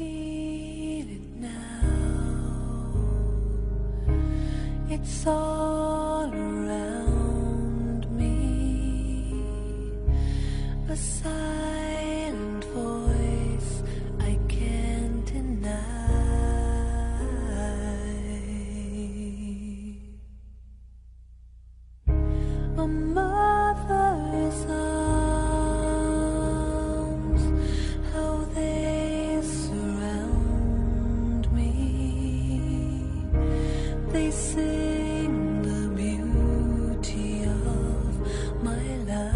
feel it now. It's all around me. A silent voice I can't deny. A mother's arms, how they surround me. They sing the beauty of my life.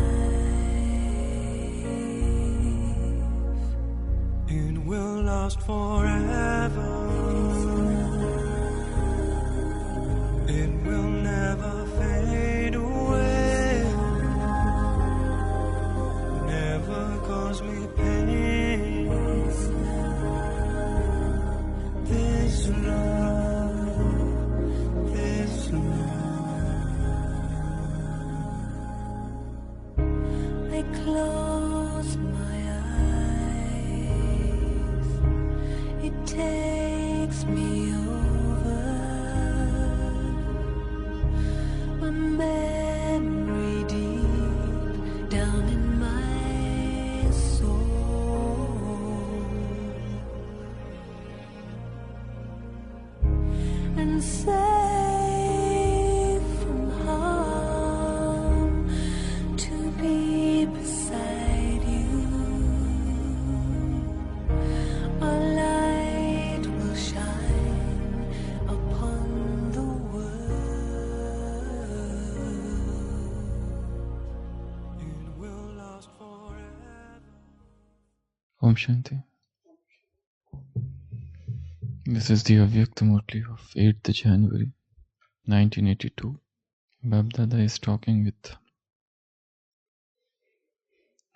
It will last forever. It will never fade away. Never cause me pain. This love, this love. I close my eyes. It takes me over. A memory deep down in my soul. And safe from harm to be beside you. A light will shine upon the world. It will last forever. Om Shanti. This is the Avyakta Murli of 8th January 1982. Bapdada is talking with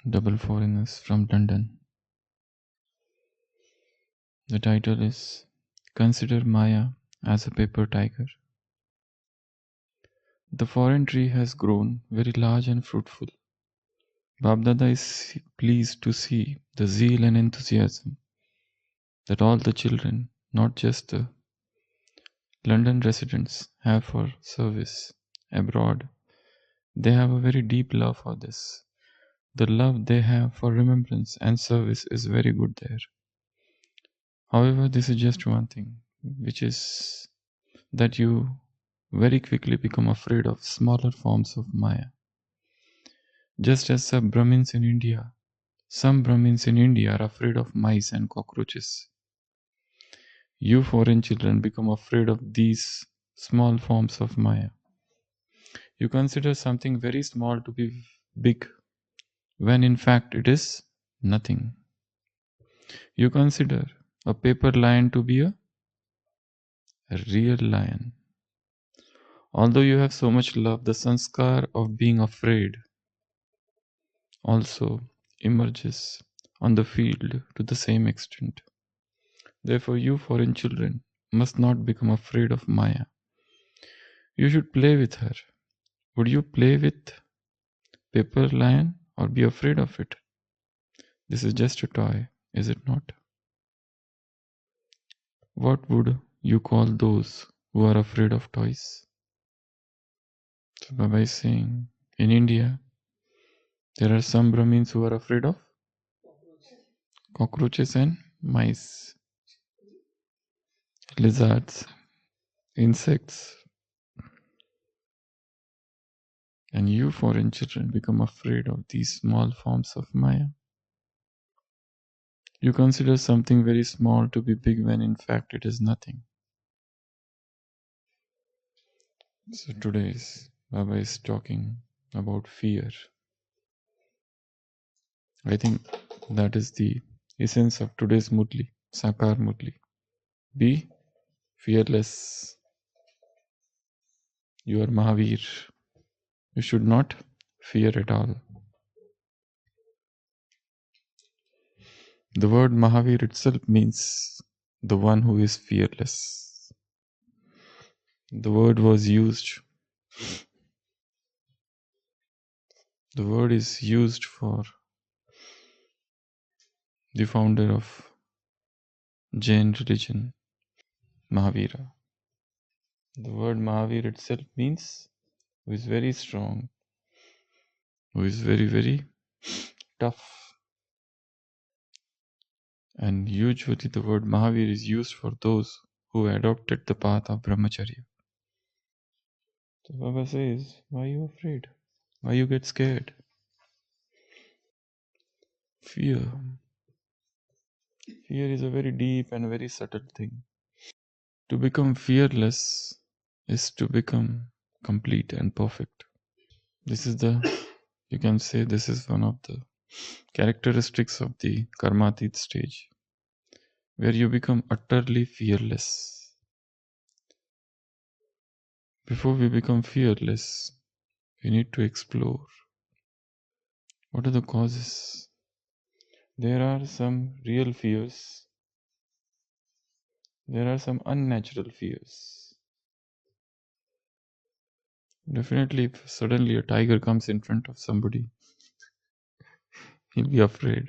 double foreigners from London. The title is Consider Maya as a Paper Tiger. The foreign tree has grown very large and fruitful. Bapdada is pleased to see the zeal and enthusiasm that all the children, not just the London residents, have for service abroad. They have a very deep love for this. The love they have for remembrance and service is very good there. However, this is just one thing, which is that you very quickly become afraid of smaller forms of Maya. Just as some Brahmins in India are afraid of mice and cockroaches. You foreign children become afraid of these small forms of Maya. You consider something very small to be big, when in fact it is nothing. You consider a paper lion to be a real lion. Although you have so much love, the sanskar of being afraid also emerges on the field to the same extent. Therefore, you foreign children must not become afraid of Maya. You should play with her. Would you play with paper lion or be afraid of it? This is just a toy, is it not? What would you call those who are afraid of toys? So Baba is saying, in India, there are some Brahmins who are afraid of cockroaches and mice, lizards, insects. And you foreign children become afraid of these small forms of Maya. You consider something very small to be big when in fact it is nothing. So today's Baba is talking about fear. I think that is the essence of today's Murli, Sakar Murli. Be fearless. You are Mahavir. You should not fear at all. The word Mahavir itself means the one who is fearless. The word is used for the founder of Jain religion, Mahavira. The word Mahavir itself means who is very strong, who is very, very tough. And usually the word Mahavir is used for those who adopted the path of Brahmacharya. So Baba says, why are you afraid? Why you get scared? Fear. Fear is a very deep and very subtle thing. To become fearless is to become complete and perfect. This is you can say this is one of the characteristics of the Karmatit stage, where you become utterly fearless. Before we become fearless, we need to explore what are the causes. There are some real fears, there are some unnatural fears. Definitely, if suddenly a tiger comes in front of somebody, he'll be afraid.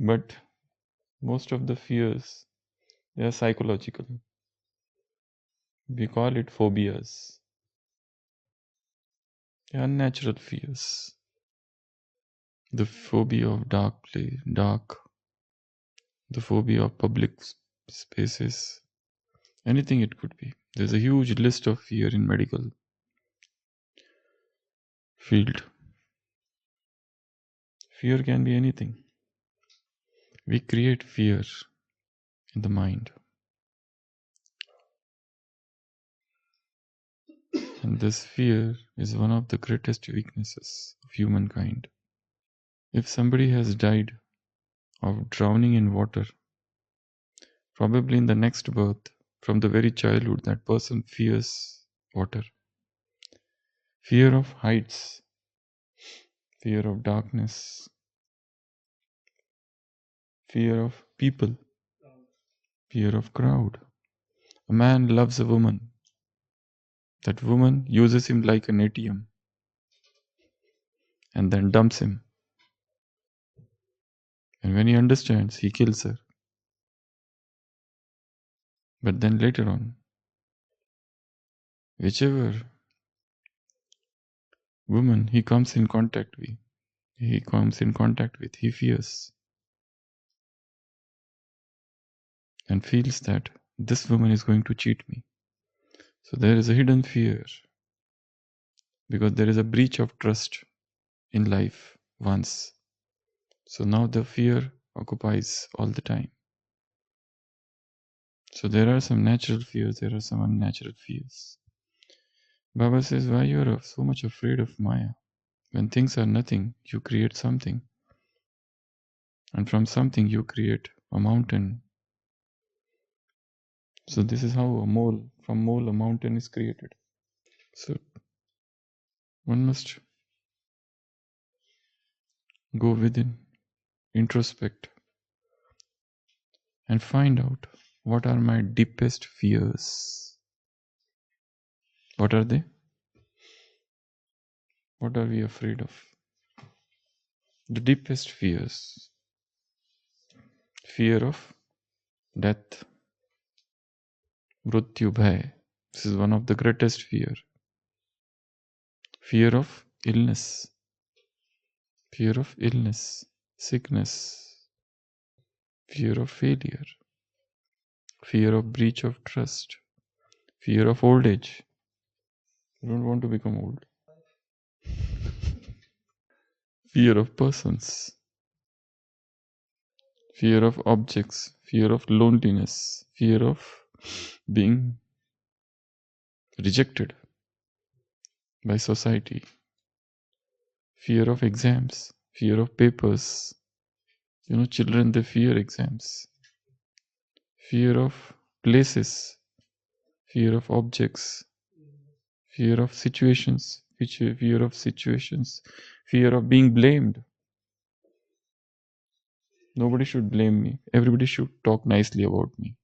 But most of the fears, they are psychological. We call it phobias. They are unnatural fears. The phobia of dark, the phobia of public spaces, anything it could be. There's a huge list of fear in medical field. Fear can be anything. We create fear in the mind. And this fear is one of the greatest weaknesses of humankind. If somebody has died of drowning in water, probably in the next birth, from the very childhood, that person fears water. Fear of heights, fear of darkness, fear of people, fear of crowd. A man loves a woman. That woman uses him like an ATM and then dumps him. And when he understands, he kills her. But then later on, whichever woman he comes in contact with, he fears and feels that this woman is going to cheat me. So there is a hidden fear because there is a breach of trust in life once. So now the fear occupies all the time. So there are some natural fears, there are some unnatural fears. Baba says, why you are so much afraid of Maya? When things are nothing, you create something. And from something you create a mountain. So this is how from mole a mountain is created. So one must go within, introspect, and find out what are my deepest fears. What are they? What are we afraid of? The deepest fears. Fear of death. Mrityu bhai. This is one of the greatest fear. Fear of illness. Fear of illness. Sickness. Fear of failure. Fear of breach of trust. Fear of old age. You don't want to become old. Fear of persons. Fear of objects. Fear of loneliness. Fear of being rejected by society. Fear of exams. Fear of papers. Children, they fear exams. Fear of places. Fear of objects. Fear of situations. Fear of situations. Fear of being blamed. Nobody should blame me. Everybody should talk nicely about me.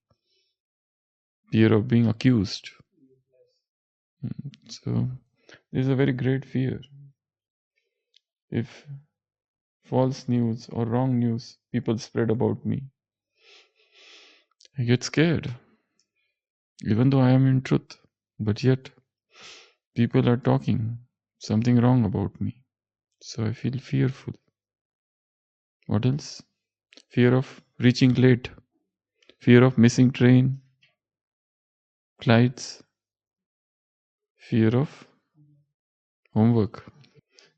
Fear of being accused. So, this is a very great fear. If false news or wrong news people spread about me, I get scared, even though I am in truth, but yet people are talking something wrong about me. So I feel fearful. What else? Fear of reaching late, fear of missing train, flights, fear of homework,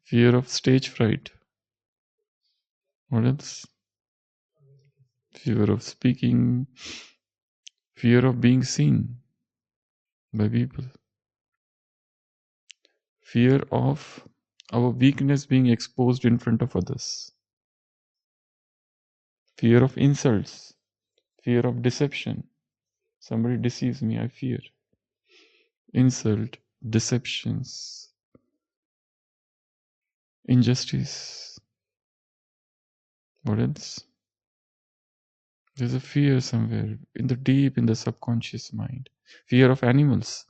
fear of stage fright. What else? Fear of speaking, fear of being seen by people, fear of our weakness being exposed in front of others, fear of insults, fear of deception. Somebody deceives me, I fear. Insult, deceptions, injustice. What else? There's a fear somewhere in the deep in the subconscious mind. Fear of animals,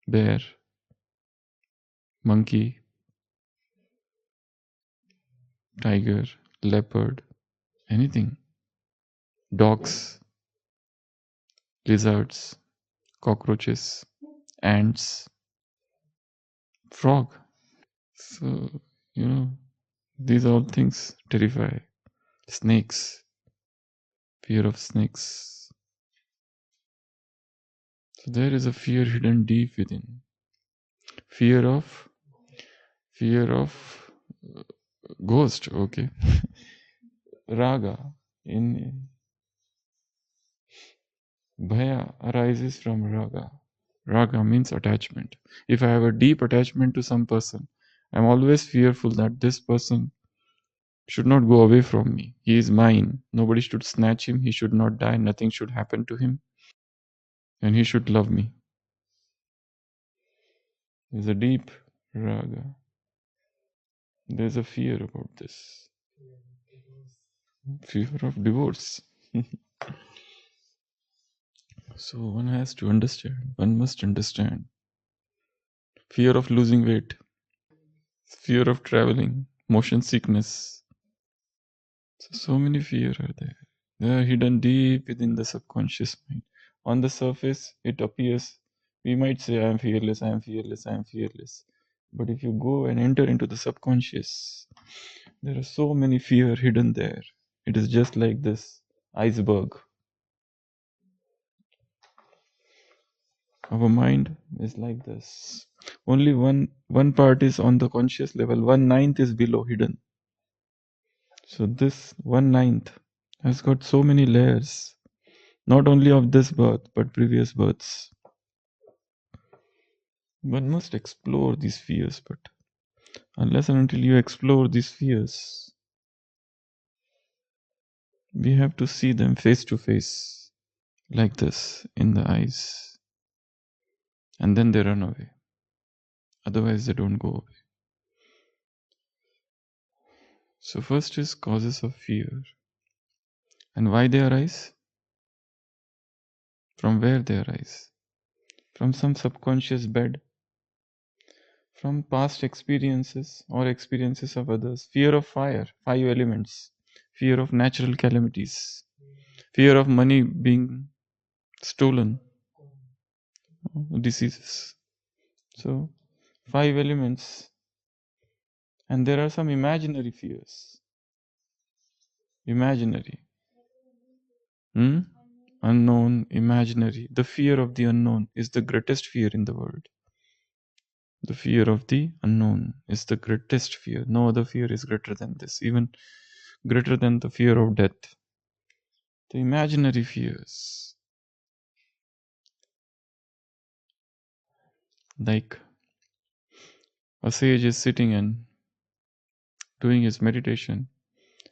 bear, monkey, tiger, leopard, anything. Dogs, lizards, cockroaches, ants, frog. So, these all things terrify. Snakes, fear of snakes. So there is a fear hidden deep within. Fear of ghost. Okay. Raga in Bhaya arises from raga. Raga means attachment. If I have a deep attachment to some person, I'm always fearful that this person should not go away from me. He is mine. Nobody should snatch him. He should not die. Nothing should happen to him. And he should love me. There's a deep raga. There's a fear about this. Fear of divorce. So one has to understand. One must understand. Fear of losing weight. Fear of traveling. Motion sickness. So many fear are there. They are hidden deep within the subconscious mind. On the surface, it appears, we might say, I am fearless, I am fearless, I am fearless. But if you go and enter into the subconscious, there are so many fear hidden there. It is just like this iceberg. Our mind is like this. Only one part is on the conscious level, 1/9 is below, hidden. So this 1/9 has got so many layers, not only of this birth, but previous births. One must explore these fears, but unless and until you explore these fears, we have to see them face to face, like this, in the eyes. And then they run away. Otherwise, they don't go away. So, first is causes of fear. And why they arise? From where they arise? From some subconscious bed, from past experiences or experiences of others. Fear of fire, 5 elements. Fear of natural calamities. Fear of money being stolen, diseases. So, 5 elements. And there are some imaginary fears. Imaginary. Unknown, imaginary. The fear of the unknown is the greatest fear in the world. The fear of the unknown is the greatest fear. No other fear is greater than this, even greater than the fear of death. The imaginary fears, like a sage is sitting and doing his meditation,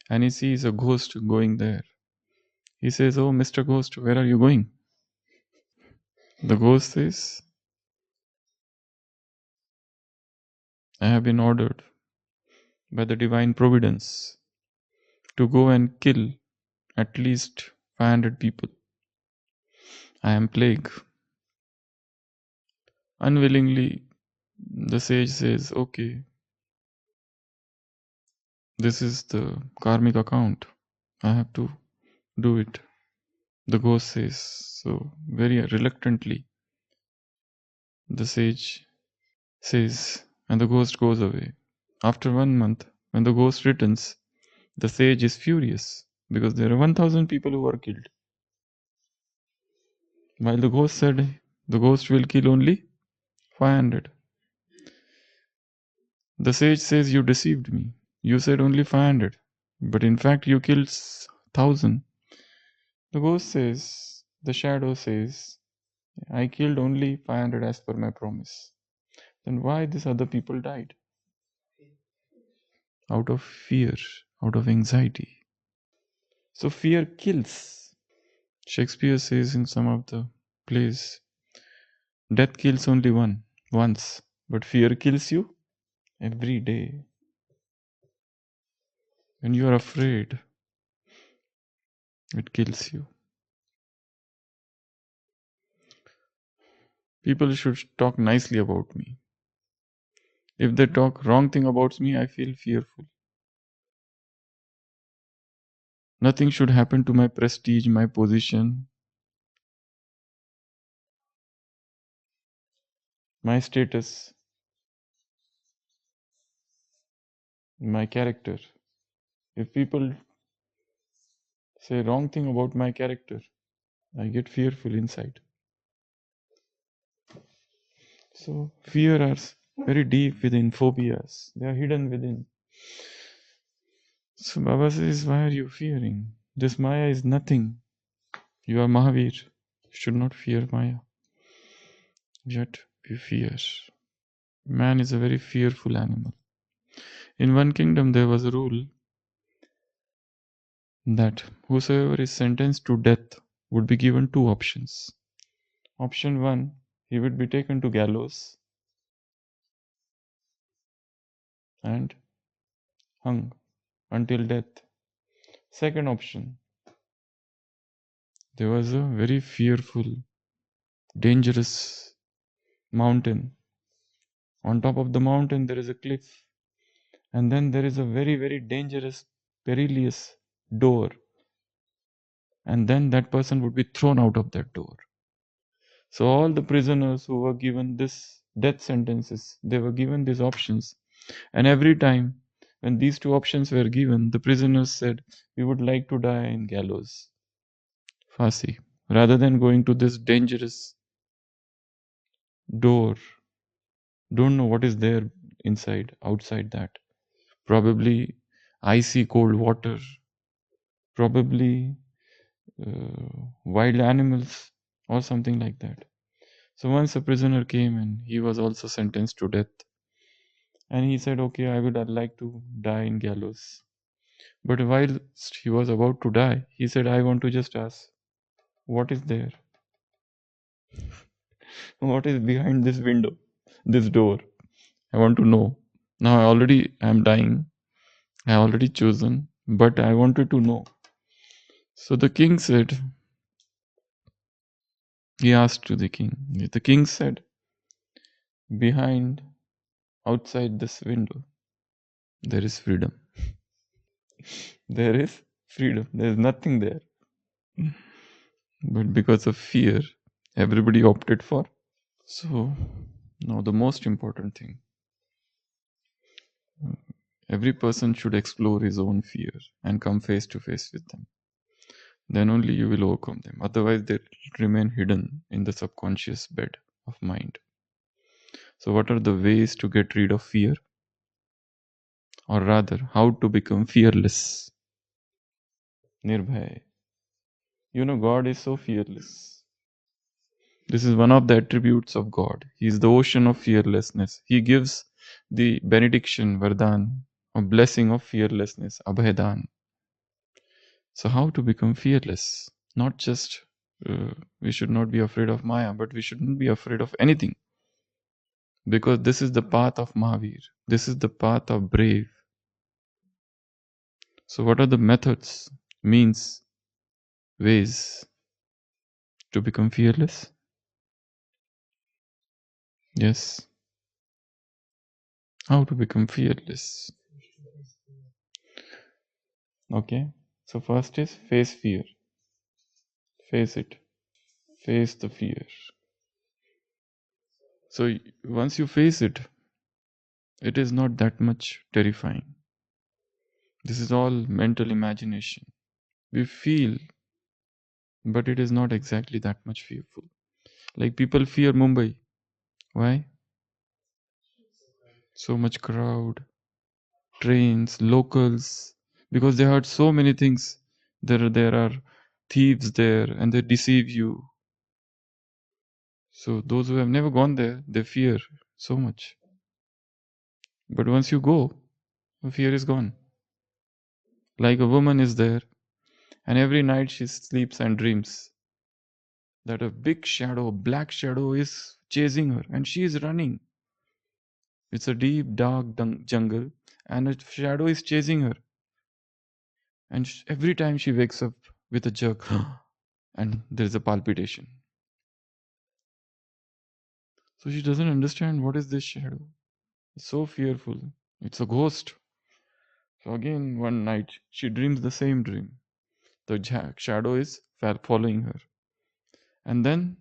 and he sees a ghost going there. He says, "Oh, Mr. Ghost, where are you going?" The ghost says, "I have been ordered by the divine providence to go and kill at least 500 people. I am plague." Unwillingly, the sage says, "Okay, this is the karmic account. I have to do it." The ghost says, so very reluctantly, the sage says, and the ghost goes away. After 1 month, when the ghost returns, the sage is furious because there are 1000 people who are killed. While the ghost said the ghost will kill only 500. The sage says, you deceived me. You said only 500, but in fact you killed 1000. The ghost says, the shadow says, I killed only 500 as per my promise. Then why these other people died? Out of fear, out of anxiety. So fear kills. Shakespeare says in some of the plays, death kills only once, but fear kills you every day. When you are afraid, it kills you. People should talk nicely about me. If they talk wrong thing about me, I feel fearful. Nothing should happen to my prestige, my position, my status, my character. If people say wrong thing about my character, I get fearful inside. So fear are very deep within, phobias. They are hidden within. So Baba says, why are you fearing? This Maya is nothing. You are Mahavir. You should not fear Maya. Yet we fear. Man is a very fearful animal. In one kingdom there was a rule that whosoever is sentenced to death would be given two options. Option 1, he would be taken to gallows and hung until death. Second option, there was a very fearful, dangerous mountain. On top of the mountain there is a cliff, and then there is a very, very dangerous, perilous door, and then that person would be thrown out of that door. So all the prisoners who were given this death sentences, they were given these options. And every time when these two options were given, the prisoners said, we would like to die in gallows, Fasi, rather than going to this dangerous door. Don't know what is there inside, outside that. Probably icy cold water, probably wild animals or something like that. So once a prisoner came and he was also sentenced to death. And he said, okay, I would like to die in gallows. But whilst he was about to die, he said, I want to just ask, what is there? What is behind this window, this door? I want to know. Now I am dying. I already chosen, but I wanted to know. So the king said, he asked to the king. The king said, behind, outside this window, there is freedom. There is freedom. There is nothing there. But because of fear, everybody opted for. So, now the most important thing, every person should explore his own fear and come face to face with them. Then only you will overcome them. Otherwise, they remain hidden in the subconscious bed of mind. So, what are the ways to get rid of fear? Or rather, how to become fearless? Nirbhay. You know, God is so fearless. This is one of the attributes of God. He is the ocean of fearlessness. He gives the benediction, Vardhan, a blessing of fearlessness, Abhedan. So, how to become fearless? Not just we should not be afraid of Maya, but we shouldn't be afraid of anything. Because this is the path of Mahavir. This is the path of brave. So, what are the methods, means, ways to become fearless? Yes. How to become fearless? Okay. So, first is face fear. Face it. Face the fear. So once you face it, it is not that much terrifying. This is all mental imagination. We feel, but it is not exactly that much fearful. Like people fear Mumbai. Why? So much crowd, trains, locals, because they heard so many things. There are thieves there and they deceive you. So those who have never gone there, they fear so much. But once you go, the fear is gone. Like a woman is there, and every night she sleeps and dreams that a big shadow, a black shadow, is chasing her, and she is running. It's a deep, dark jungle, and a shadow is chasing her. And every time she wakes up with a jerk, and there's a palpitation. So she doesn't understand what is this shadow. It's so fearful. It's a ghost. So again, one night, she dreams the same dream. The shadow is following her. And then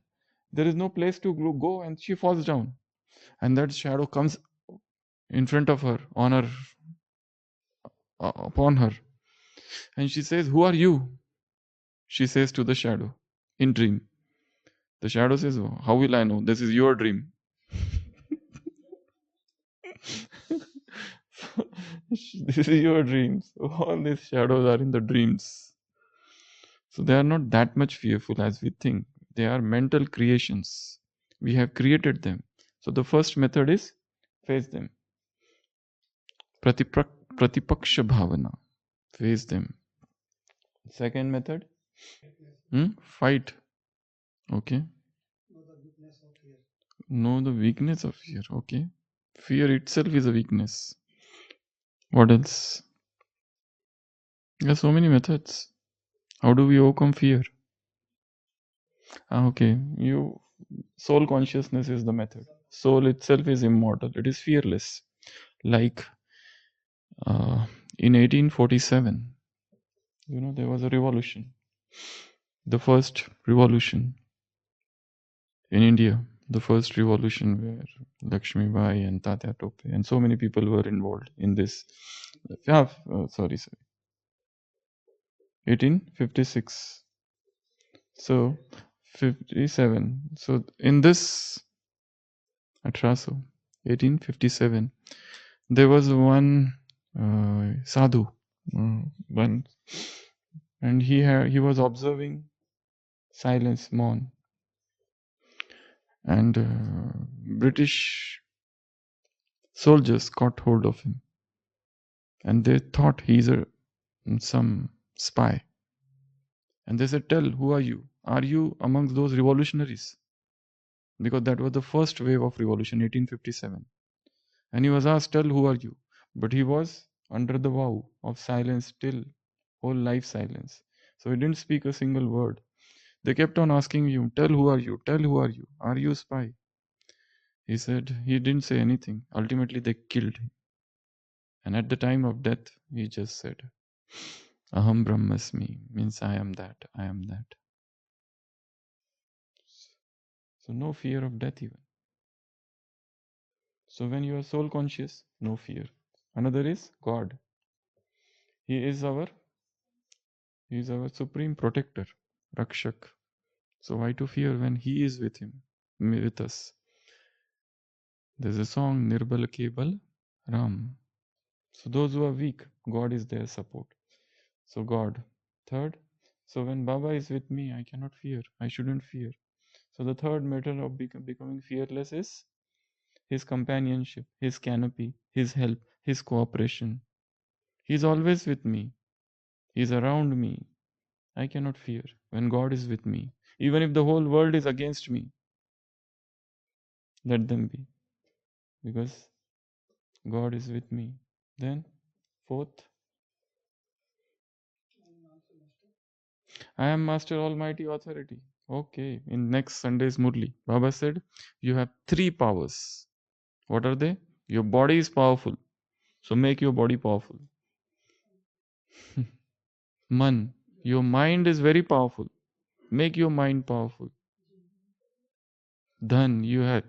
there is no place to go, and she falls down. And that shadow comes in front of her, on her, upon her. And she says, "Who are you?" She says to the shadow in dream. The shadow says, "How will I know? This is your dream." This is your dreams. So all these shadows are in the dreams. So they are not that much fearful as we think. They are mental creations. We have created them. So the first method is face them. Pratipaksha bhavana. Face them. Second method? Fight. Okay. Know the weakness of fear. Okay. Fear itself is a weakness. What else? There are so many methods. How do we overcome fear? Okay. Soul consciousness is the method. Soul itself is immortal. It is fearless. Like in 1847, there was a revolution. The first revolution in India. The first revolution where Lakshmi Bai and Tatya Tope and so many people were involved in this. Sorry. 1856. So 57. So in this Atraso, 1857, there was one sadhu, one, and he was observing silence, mourn, and British soldiers caught hold of him, and they thought he's some spy, and they said, "Tell, who are you? Are you amongst those revolutionaries?" Because that was the first wave of revolution, 1857. And he was asked, "Tell, who are you?" But he was under the vow of silence still, whole life silence. So he didn't speak a single word. They kept on asking him, "Tell, who are you? Tell, who are you? Are you a spy?" He said he didn't say anything. Ultimately, they killed him. And at the time of death, he just said, "Aham Brahmasmi," means I am that, I am that. So no fear of death even. So when you are soul conscious, no fear. Another is God. He is our supreme protector, Rakshak. So why to fear when He is with us? There's a song, Nirbal Kebal Ram. So those who are weak, God is their support. So God. Third, so when Baba is with me, I cannot fear. I shouldn't fear. So the third method of becoming fearless is His companionship, His canopy, His help, His cooperation. He's always with me. He's around me. I cannot fear when God is with me. Even if the whole world is against me, let them be. Because God is with me. Then, fourth, I am Master Almighty Authority. Okay, in next Sunday's Murli, Baba said, you have three powers. What are they? Your body is powerful. So make your body powerful. Man, your mind is very powerful. Make your mind powerful. Dhan, you have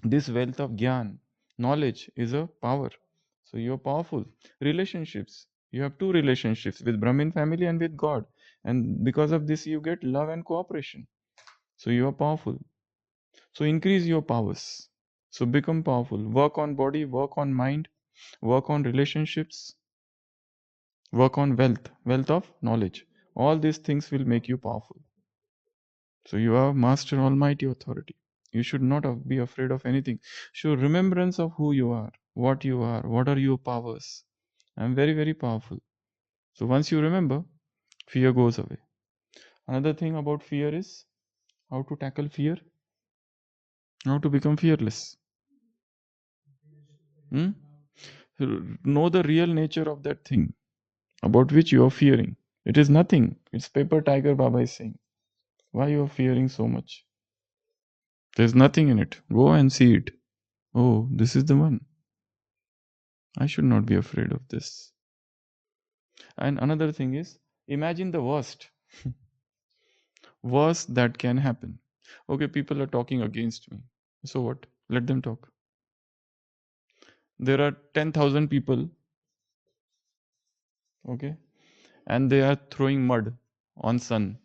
this wealth of gyan. Knowledge is a power. So you're powerful. Relationships. You have two relationships with Brahmin family and with God. And because of this, you get love and cooperation. So you are powerful. So increase your powers. So become powerful. Work on body, work on mind, work on relationships, work on wealth, wealth of knowledge. All these things will make you powerful. So you are master almighty authority. You should not be afraid of anything. Show remembrance of who you are, what are your powers. I am very, very powerful. So once you remember, fear goes away. Another thing about fear is how to tackle fear, how to become fearless. Hmm? Know the real nature of that thing about which you are fearing. It is nothing. It's paper tiger, Baba is saying. Why you are fearing so much? There's nothing in it. Go and see it. Oh, this is the one. I should not be afraid of this. And another thing is, imagine the worst. Worst that can happen. Okay, people are talking against me. So what? Let them talk. There are 10,000 people, okay, and they are throwing mud on sun.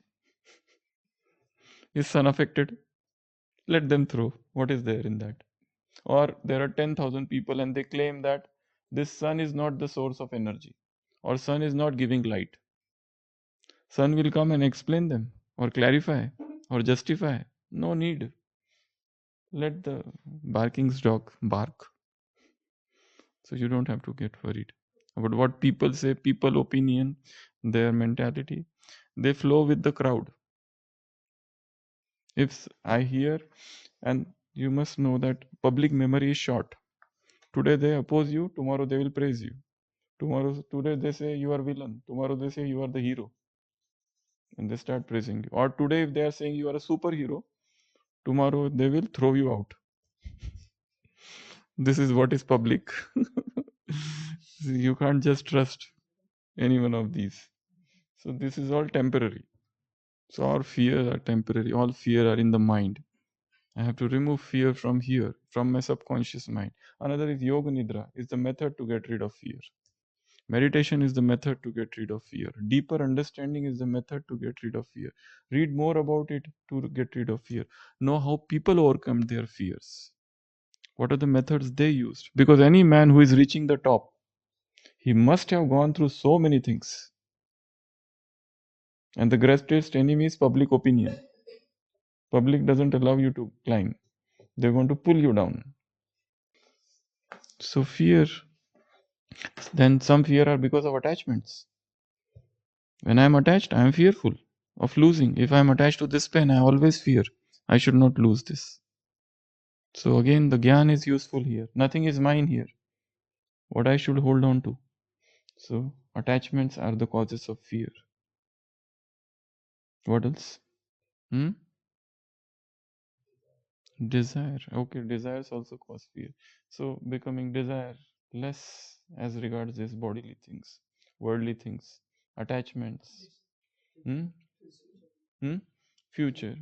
Is sun affected? Let them throw. What is there in that? Or there are 10,000 people and they claim that this sun is not the source of energy or sun is not giving light. Sun will come and explain them or clarify or justify. No need. Let the barking's dog bark. So you don't have to get worried about what people say, people opinion, their mentality. They flow with the crowd. If I hear, and you must know that public memory is short. Today they oppose you, tomorrow they will praise you. Today they say you are villain, tomorrow they say you are the hero, and they start praising you. Or today if they are saying you are a superhero, tomorrow they will throw you out. This is what is public. You can't just trust any one of these. So this is all temporary. So our fears are temporary. All fear are in the mind. I have to remove fear from here, from my subconscious mind. Another is yoga nidra, is the method to get rid of fear. Meditation is the method to get rid of fear. Deeper understanding is the method to get rid of fear. Read more about it to get rid of fear. Know how people overcome their fears. What are the methods they used? Because any man who is reaching the top, he must have gone through so many things. And the greatest enemy is public opinion. Public doesn't allow you to climb. They want to pull you down. So fear, then some fear are because of attachments. When I am attached, I am fearful of losing. If I am attached to this pen, I always fear. I should not lose this. So again, the gyan is useful here. Nothing is mine here. What I should hold on to. So attachments are the causes of fear. What else? Hmm? Desire. Okay, desires also cause fear. So becoming desire less as regards these bodily things, worldly things, attachments. Hmm? Hmm? Future.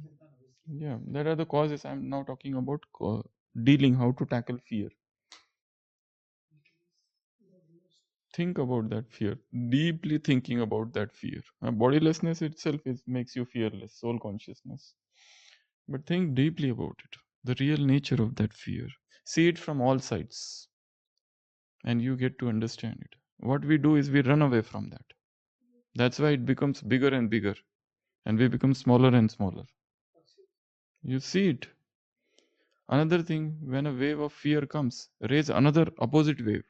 Yeah, that are the causes. I'm now talking about dealing, how to tackle fear. Think about that fear. Deeply thinking about that fear. Bodilessness itself makes you fearless, soul consciousness. But think deeply about it. The real nature of that fear. See it from all sides. And you get to understand it. What we do is we run away from that. That's why it becomes bigger and bigger. And we become smaller and smaller. You see it. Another thing, when a wave of fear comes, raise another opposite wave.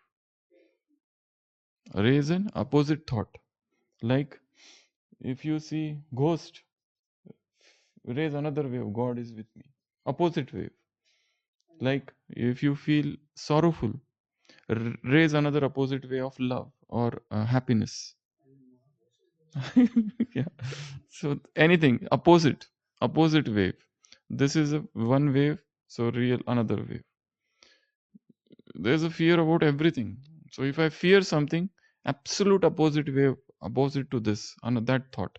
Raise an opposite thought. Like if you see ghost, raise another wave. God is with me. Opposite wave. Like if you feel sorrowful, raise another opposite way of love or happiness. Yeah. So anything opposite wave. This is a one wave. So real another wave. There's a fear about everything. So if I fear something, absolute opposite wave, opposite to this, and that thought.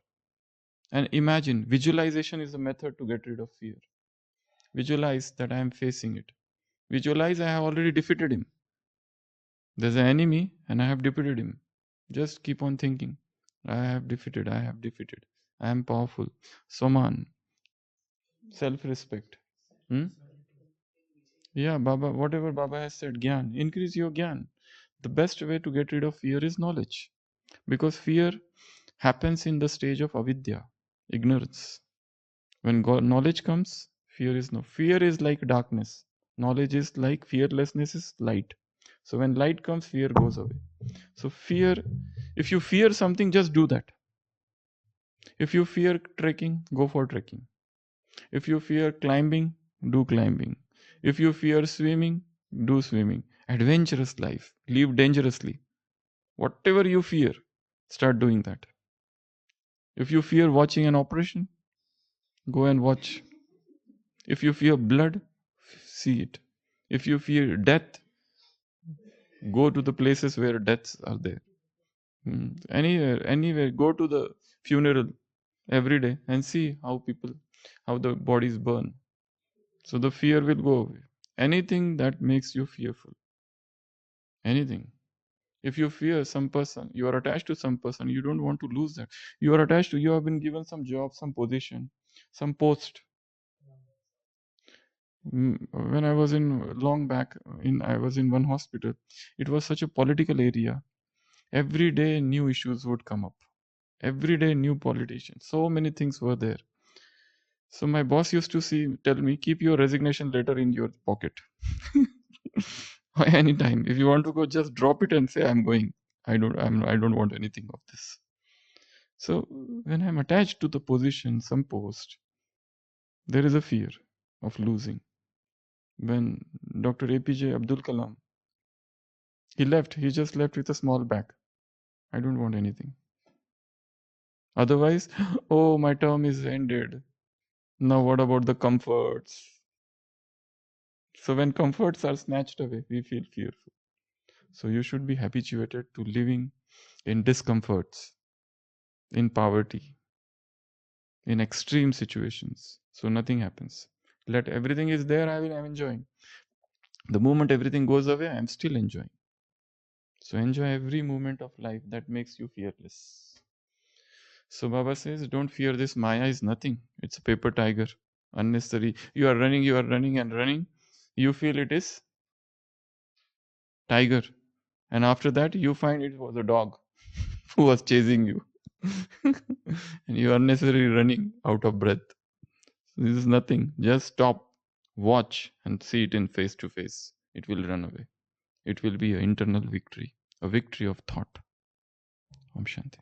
And imagine, visualization is a method to get rid of fear. Visualize that I am facing it. Visualize I have already defeated him. There's an enemy and I have defeated him. Just keep on thinking. I have defeated, I have defeated. I am powerful. Saman, self-respect. Hmm? Yeah, Baba, whatever Baba has said, Gyan, increase your Gyan. The best way to get rid of fear is knowledge. Because fear happens in the stage of avidya, ignorance. When knowledge comes, fear is no. Fear is like darkness. Knowledge is like fearlessness is light. So when light comes, fear goes away. So fear, if you fear something, just do that. If you fear trekking, go for trekking. If you fear climbing, do climbing. If you fear swimming, do swimming. Adventurous life. Live dangerously. Whatever you fear, start doing that. If you fear watching an operation, go and watch. If you fear blood, see it. If you fear death, go to the places where deaths are there. Anywhere, go to the funeral every day and see how the bodies burn. So the fear will go away. Anything that makes you fearful, anything. If you fear some person, you are attached to some person, you don't want to lose that. You are attached to, you have been given some job, some position, some post. When I was in long back, I was in one hospital. It was such a political area. Every day new issues would come up. Every day new politicians. So many things were there. So my boss used to tell me, keep your resignation letter in your pocket. Anytime. If you want to go, just drop it and say, I'm going. I don't want anything of this. So when I'm attached to the position, some post, there is a fear of losing. When Dr. APJ Abdul Kalam, he just left with a small bag. I don't want anything. Otherwise, oh, my term is ended. Now what about the comforts? So when comforts are snatched away, we feel fearful. So you should be habituated to living in discomforts, in poverty, in extreme situations. So nothing happens. Let everything is there, I'm enjoying. The moment everything goes away, I'm still enjoying. So enjoy every moment of life that makes you fearless. So Baba says, don't fear this. Maya is nothing. It's a paper tiger. Unnecessary. You are running and running. You feel it is tiger. And after that, you find it was a dog who was chasing you. And you are unnecessarily running out of breath. This is nothing. Just stop, watch, and see it in face to face. It will run away. It will be an internal victory, a victory of thought. Om Shanti.